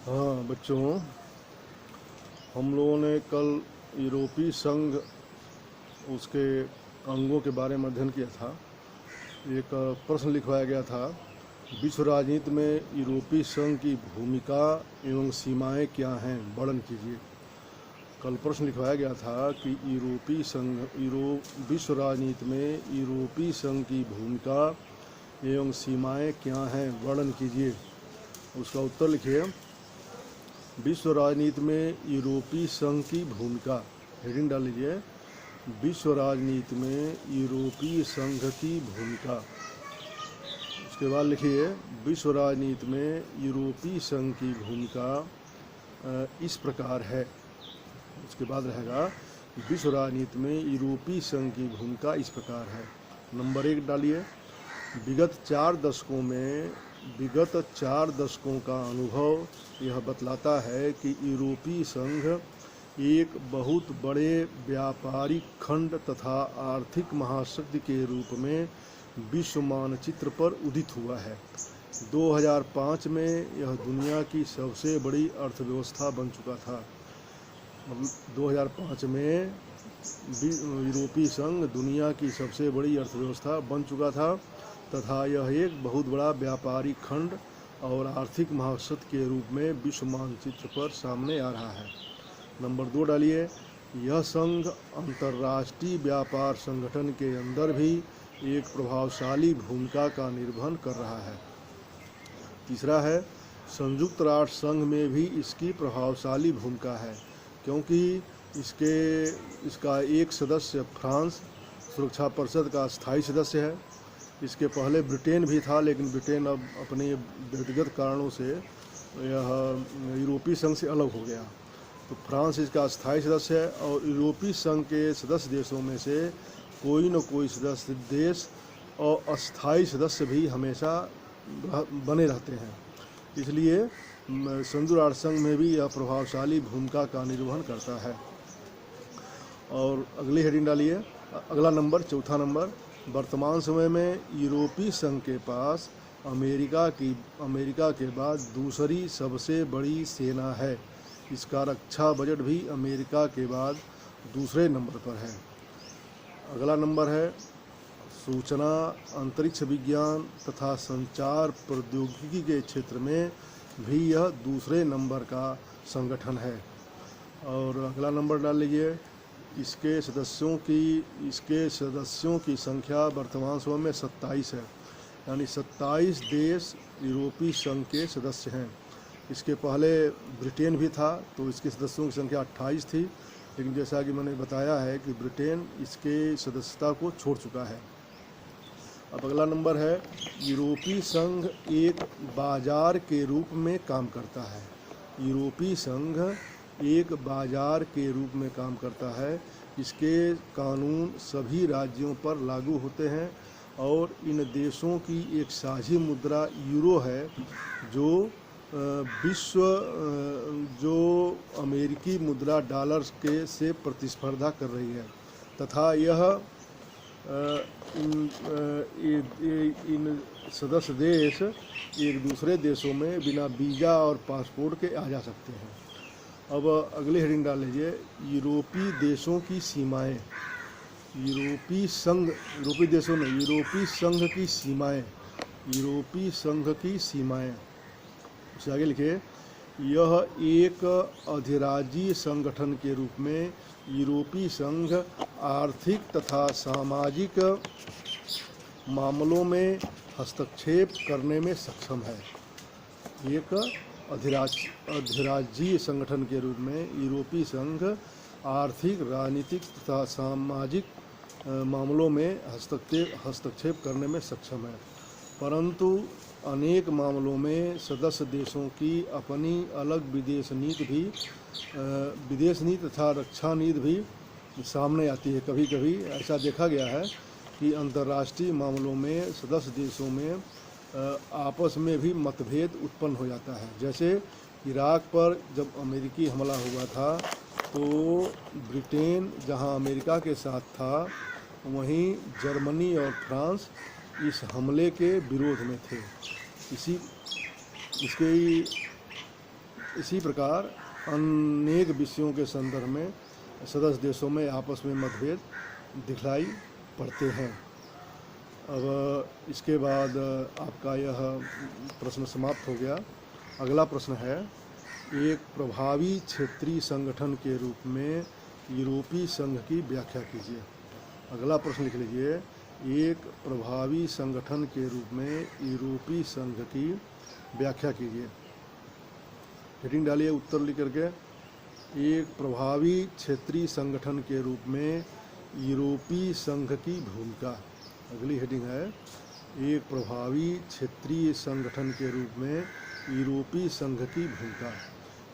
हाँ बच्चों, हम लोगों ने कल यूरोपीय संघ उसके अंगों के बारे में अध्ययन किया था। एक प्रश्न लिखवाया गया था, विश्व राजनीति में यूरोपीय संघ की भूमिका एवं सीमाएं क्या हैं, वर्णन कीजिए। कल प्रश्न लिखवाया गया था कि विश्व राजनीति में यूरोपीय संघ की भूमिका एवं सीमाएं क्या हैं, वर्णन कीजिए। उसका उत्तर लिखिए। विश्व राजनीति में यूरोपीय संघ की भूमिका, हेडिंग डाल लीजिए, विश्व राजनीति में यूरोपीय संघ की भूमिका। उसके बाद लिखिए, विश्व राजनीति में यूरोपीय संघ की भूमिका इस प्रकार है। उसके बाद रहेगा, विश्व राजनीति में यूरोपीय संघ की भूमिका इस प्रकार है। नंबर 1 डालिए, विगत 4 दशकों का अनुभव यह बतलाता है कि यूरोपीय संघ एक बहुत बड़े व्यापारिक खंड तथा आर्थिक महाशक्ति के रूप में विश्व मानचित्र पर उदित हुआ है। 2005 में यह दुनिया की सबसे बड़ी अर्थव्यवस्था बन चुका था। 2005 में यूरोपीय संघ दुनिया की सबसे बड़ी अर्थव्यवस्था बन चुका था तथा यह एक बहुत बड़ा व्यापारिक खंड और आर्थिक महाशक्ति के रूप में विश्व मानचित्र पर सामने आ रहा है। नंबर 2 डालिए, यह संघ अंतर्राष्ट्रीय व्यापार संगठन के अंदर भी एक प्रभावशाली भूमिका का निर्वहन कर रहा है। तीसरा है, संयुक्त राष्ट्र संघ में भी इसकी प्रभावशाली भूमिका है, क्योंकि इसका एक सदस्य फ्रांस सुरक्षा परिषद का स्थायी सदस्य है। इसके पहले ब्रिटेन भी था, लेकिन ब्रिटेन अब अपने व्यक्तिगत कारणों से यह यूरोपीय संघ से अलग हो गया। तो फ्रांस इसका स्थायी सदस्य है और यूरोपीय संघ के सदस्य देशों में से कोई न कोई सदस्य देश और अस्थायी सदस्य भी हमेशा बने रहते हैं। इसलिए संयुक्त राष्ट्र संघ में भी यह प्रभावशाली भूमिका का निर्वहन करता है। और अगली हेडिंग डालिए, अगला नंबर, चौथा नंबर, वर्तमान समय में यूरोपीय संघ के पास अमेरिका के बाद दूसरी सबसे बड़ी सेना है। इसका रक्षा बजट भी अमेरिका के बाद दूसरे नंबर पर है। अगला नंबर है, सूचना, अंतरिक्ष विज्ञान तथा संचार प्रौद्योगिकी के क्षेत्र में भी यह दूसरे नंबर का संगठन है। और अगला नंबर डाल लीजिए, इसके सदस्यों की संख्या वर्तमान समय में 27 है, यानी 27 देश यूरोपीय संघ के सदस्य हैं। इसके पहले ब्रिटेन भी था, तो इसके सदस्यों की संख्या 28 थी, लेकिन जैसा कि मैंने बताया है कि ब्रिटेन इसके सदस्यता को छोड़ चुका है। अब अगला नंबर है, यूरोपीय संघ एक बाजार के रूप में काम करता है। यूरोपीय संघ एक बाजार के रूप में काम करता है। इसके कानून सभी राज्यों पर लागू होते हैं और इन देशों की एक साझी मुद्रा यूरो है, जो अमेरिकी मुद्रा डॉलर से प्रतिस्पर्धा कर रही है तथा यह इन सदस्य देश एक दूसरे देशों में बिना वीज़ा और पासपोर्ट के आ जा सकते हैं। अब अगली हेडिंग डाल लीजिए, यूरोपीय देशों की सीमाएं। यूरोपीय संघ की सीमाएं। उससे आगे लिखिए, यह एक अधिराज्यीय संगठन के रूप में यूरोपीय संघ आर्थिक तथा सामाजिक मामलों में हस्तक्षेप करने में सक्षम है। एक अधिराज्यीय संगठन के रूप में यूरोपीय संघ आर्थिक, राजनीतिक तथा सामाजिक मामलों में हस्तक्षेप करने में सक्षम है, परंतु अनेक मामलों में सदस्य देशों की अपनी अलग विदेश नीति तथा रक्षा नीति भी सामने आती है। कभी कभी ऐसा देखा गया है कि अंतर्राष्ट्रीय मामलों में सदस्य देशों में आपस में भी मतभेद उत्पन्न हो जाता है। जैसे इराक पर जब अमेरिकी हमला हुआ था, तो ब्रिटेन जहां अमेरिका के साथ था, वहीं जर्मनी और फ्रांस इस हमले के विरोध में थे। इसी प्रकार अनेक विषयों के संदर्भ में सदस्य देशों में आपस में मतभेद दिखलाई पड़ते हैं। अब इसके बाद आपका यह प्रश्न समाप्त हो गया। अगला प्रश्न है, एक प्रभावी क्षेत्रीय संगठन के रूप में यूरोपीय संघ की व्याख्या कीजिए। अगला प्रश्न लिख लीजिए, एक प्रभावी संगठन के रूप में यूरोपीय संघ की व्याख्या कीजिए। हेडिंग डालिए उत्तर लिख करके। एक प्रभावी क्षेत्रीय संगठन के रूप में यूरोपीय संघ की भूमिका। अगली हेडिंग है, एक प्रभावी क्षेत्रीय संगठन के रूप में यूरोपीय संघ की भूमिका।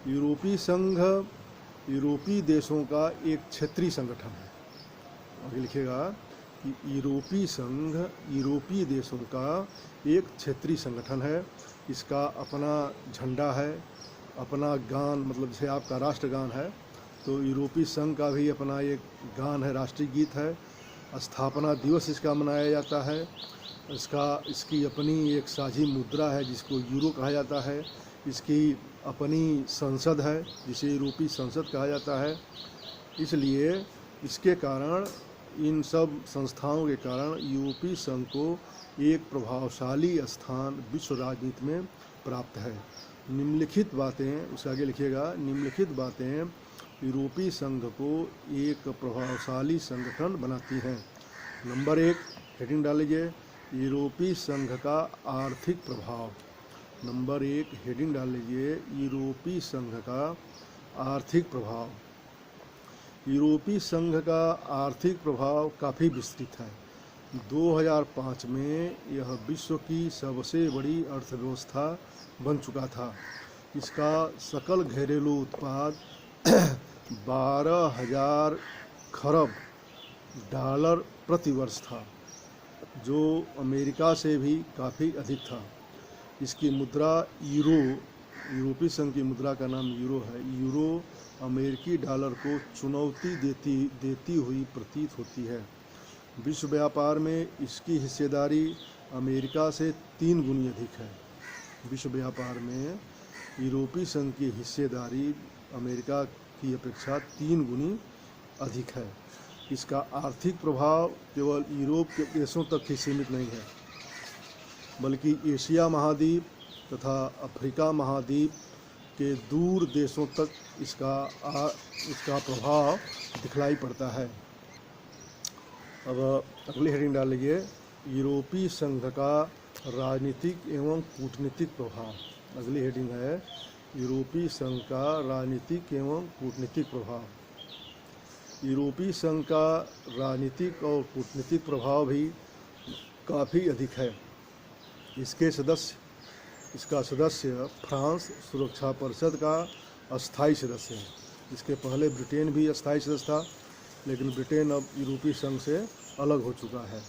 यूरोपीय संघ यूरोपीय देशों का एक क्षेत्रीय संगठन है। आगे लिखिएगा कि यूरोपीय संघ यूरोपीय देशों का एक क्षेत्रीय संगठन है। इसका अपना झंडा है, अपना गान, मतलब जैसे आपका राष्ट्रगान है तो यूरोपीय संघ का भी अपना एक गान है, राष्ट्रीय गीत है। स्थापना दिवस इसका मनाया जाता है। इसकी अपनी एक साझी मुद्रा है जिसको यूरो कहा जाता है। इसकी अपनी संसद है जिसे यूरोपीय संसद कहा जाता है। इसलिए इसके कारण, इन सब संस्थाओं के कारण यूरोपीय संघ को एक प्रभावशाली स्थान विश्व राजनीति में प्राप्त है। निम्नलिखित बातें, उसके आगे लिखिएगा, निम्नलिखित बातें यूरोपीय संघ को एक प्रभावशाली संगठन बनाती हैं। नंबर 1, हेडिंग डाल लीजिए, यूरोपीय संघ का आर्थिक प्रभाव। नंबर 1 हेडिंग डाल लीजिए, यूरोपीय संघ का आर्थिक प्रभाव। यूरोपीय संघ का आर्थिक प्रभाव काफ़ी विस्तृत है। 2005 में यह विश्व की सबसे बड़ी अर्थव्यवस्था बन चुका था। इसका सकल घरेलू उत्पाद 12,000 खरब डॉलर प्रति वर्ष था, जो अमेरिका से भी काफ़ी अधिक था। इसकी मुद्रा यूरो, यूरोपीय संघ की मुद्रा का नाम यूरो है। यूरो अमेरिकी डॉलर को चुनौती देती हुई प्रतीत होती है। विश्व व्यापार में इसकी हिस्सेदारी अमेरिका से 3 गुनी अधिक है। विश्व व्यापार में यूरोपीय संघ की हिस्सेदारी अमेरिका की अपेक्षा 3 गुनी अधिक है। इसका आर्थिक प्रभाव केवल यूरोप के देशों तक ही सीमित नहीं है, बल्कि एशिया महाद्वीप तथा अफ्रीका महाद्वीप के दूर देशों तक इसका प्रभाव दिखलाई पड़ता है। अब अगली हेडिंग डाल लीजिए, यूरोपीय संघ का राजनीतिक एवं कूटनीतिक प्रभाव। अगली हेडिंग है, यूरोपीय संघ का राजनीतिक एवं कूटनीतिक प्रभाव। यूरोपीय संघ का राजनीतिक और कूटनीतिक प्रभाव भी काफ़ी अधिक है। इसका सदस्य फ्रांस सुरक्षा परिषद का अस्थायी सदस्य है। इसके पहले ब्रिटेन भी अस्थायी सदस्य था, लेकिन ब्रिटेन अब यूरोपीय संघ से अलग हो चुका है।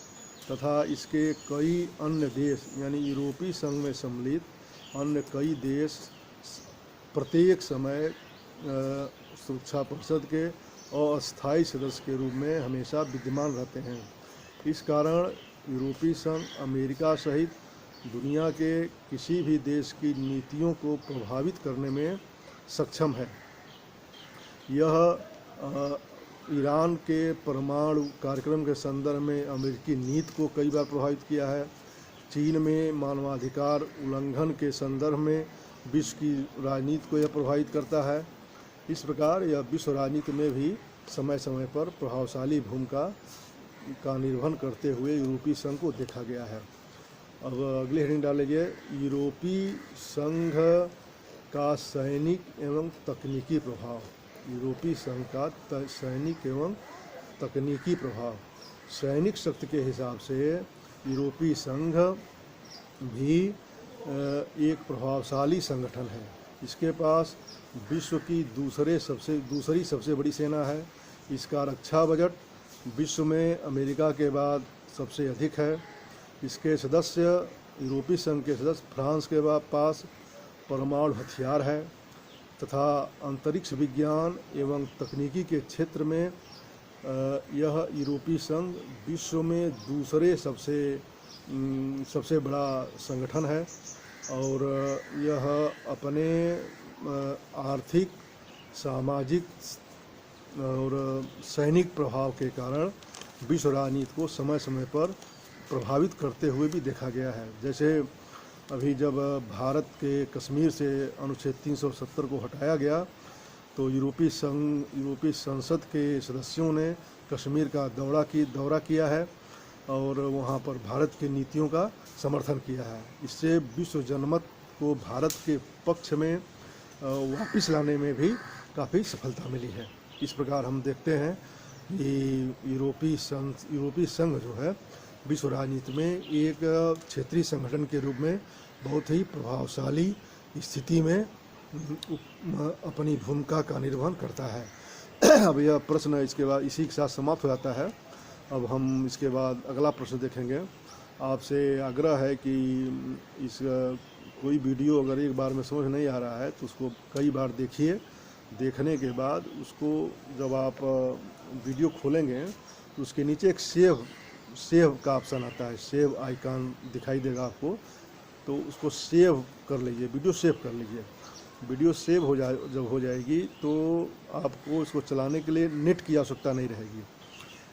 तथा इसके कई अन्य देश, यानी यूरोपीय संघ में सम्मिलित अन्य कई देश प्रत्येक समय सुरक्षा परिषद के अस्थायी सदस्य के रूप में हमेशा विद्यमान रहते हैं। इस कारण यूरोपीय संघ अमेरिका सहित दुनिया के किसी भी देश की नीतियों को प्रभावित करने में सक्षम है। यह ईरान के परमाणु कार्यक्रम के संदर्भ में अमेरिकी नीति को कई बार प्रभावित किया है। चीन में मानवाधिकार उल्लंघन के संदर्भ में विश्व की राजनीति को यह प्रभावित करता है। इस प्रकार यह विश्व राजनीति में भी समय समय पर प्रभावशाली भूमिका का निर्वहन करते हुए यूरोपीय संघ को देखा गया है। अब अगली हेडिंग डाल लीजिए, यूरोपीय संघ का सैनिक एवं तकनीकी प्रभाव। यूरोपीय संघ का सैनिक एवं तकनीकी प्रभाव। सैनिक शक्ति के हिसाब से यूरोपीय संघ भी एक प्रभावशाली संगठन है। इसके पास विश्व की दूसरी सबसे बड़ी सेना है। इसका रक्षा बजट विश्व में अमेरिका के बाद सबसे अधिक है। इसके सदस्य, यूरोपीय संघ के सदस्य फ्रांस के पास परमाणु हथियार है तथा अंतरिक्ष विज्ञान एवं तकनीकी के क्षेत्र में यह यूरोपीय संघ विश्व में दूसरे सबसे बड़ा संगठन है। और यह अपने आर्थिक, सामाजिक और सैनिक प्रभाव के कारण विश्व राजनीति को समय समय पर प्रभावित करते हुए भी देखा गया है। जैसे अभी जब भारत के कश्मीर से अनुच्छेद 370 को हटाया गया तो यूरोपीय संसद के सदस्यों ने कश्मीर का दौरा किया है और वहाँ पर भारत की नीतियों का समर्थन किया है। इससे विश्व जनमत को भारत के पक्ष में वापस लाने में भी काफ़ी सफलता मिली है। इस प्रकार हम देखते हैं कि यूरोपीय संघ जो है विश्व राजनीति में एक क्षेत्रीय संगठन के रूप में बहुत ही प्रभावशाली स्थिति में अपनी भूमिका का निर्वहन करता है। अब यह प्रश्न इसके बाद इसी के साथ समाप्त हो जाता है। अब हम इसके बाद अगला प्रश्न देखेंगे। आपसे आग्रह है कि इस कोई वीडियो अगर एक बार में समझ नहीं आ रहा है तो उसको कई बार देखिए। देखने के बाद उसको जब आप वीडियो खोलेंगे तो उसके नीचे एक सेव का ऑप्शन आता है, सेव आइकन दिखाई देगा आपको, तो उसको सेव कर लीजिए, वीडियो सेव कर लीजिए। वीडियो सेव जब हो जाएगी तो आपको इसको चलाने के लिए नेट की आवश्यकता नहीं रहेगी।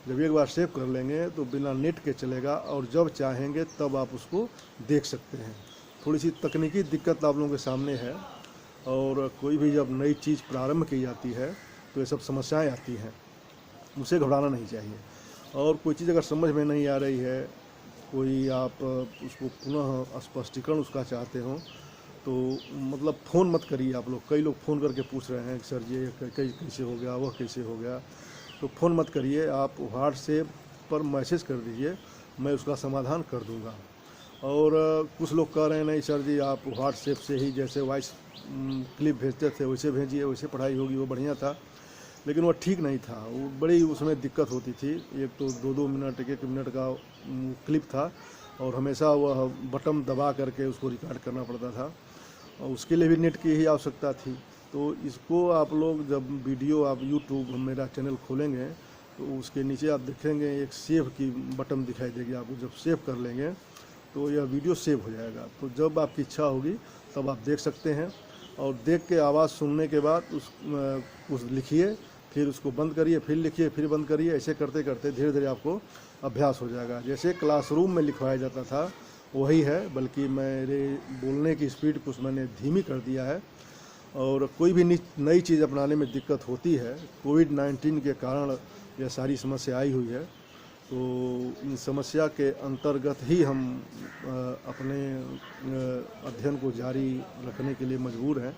जब एक बार सेव कर लेंगे तो बिना नेट के चलेगा और जब चाहेंगे तब आप उसको देख सकते हैं। थोड़ी सी तकनीकी दिक्कत आप लोगों के सामने है और कोई भी जब नई चीज़ प्रारंभ की जाती है तो ये सब समस्याएं आती हैं, उसे घबराना नहीं चाहिए। और कोई चीज़ अगर समझ में नहीं आ रही है, कोई आप उसको पुनः स्पष्टीकरण उसका चाहते हो तो मतलब फ़ोन मत करिए आप लोग। कई लोग फ़ोन करके पूछ रहे हैं कि सर ये कैसे हो गया, वह कैसे हो गया, तो फ़ोन मत करिए, आप व्हाट्सएप पर मैसेज कर दीजिए, मैं उसका समाधान कर दूंगा। और कुछ लोग कह रहे हैं नहीं सर जी आप व्हाट्सएप से ही जैसे वॉइस क्लिप भेजते थे वैसे भेजिए, वैसे पढ़ाई होगी, वो बढ़िया था। लेकिन वो ठीक नहीं था, वो बड़ी उसमें दिक्कत होती थी। एक तो 2-2 मिनट 1-1 मिनट का क्लिप था और हमेशा वह बटन दबा करके उसको रिकॉर्ड करना पड़ता था और उसके लिए भी नेट की ही आवश्यकता थी। तो इसको आप लोग जब वीडियो आप यूट्यूब मेरा चैनल खोलेंगे तो उसके नीचे आप देखेंगे एक सेव की बटन दिखाई देगी आपको। जब सेव कर लेंगे तो यह वीडियो सेव हो जाएगा। तो जब आपकी इच्छा होगी तब आप देख सकते हैं और देख के आवाज़ सुनने के बाद उस लिखिए, फिर उसको बंद करिए, फिर लिखिए, फिर बंद करिए। ऐसे करते करते धीरे धीरे आपको अभ्यास हो जाएगा। जैसे क्लासरूम में लिखवाया जाता था वही है, बल्कि मेरे बोलने की स्पीड कुछ मैंने धीमी कर दिया है। और कोई भी नई चीज़ अपनाने में दिक्कत होती है, कोविड-19 के कारण यह सारी समस्या आई हुई है। तो इन समस्या के अंतर्गत ही हम अपने अध्ययन को जारी रखने के लिए मजबूर हैं।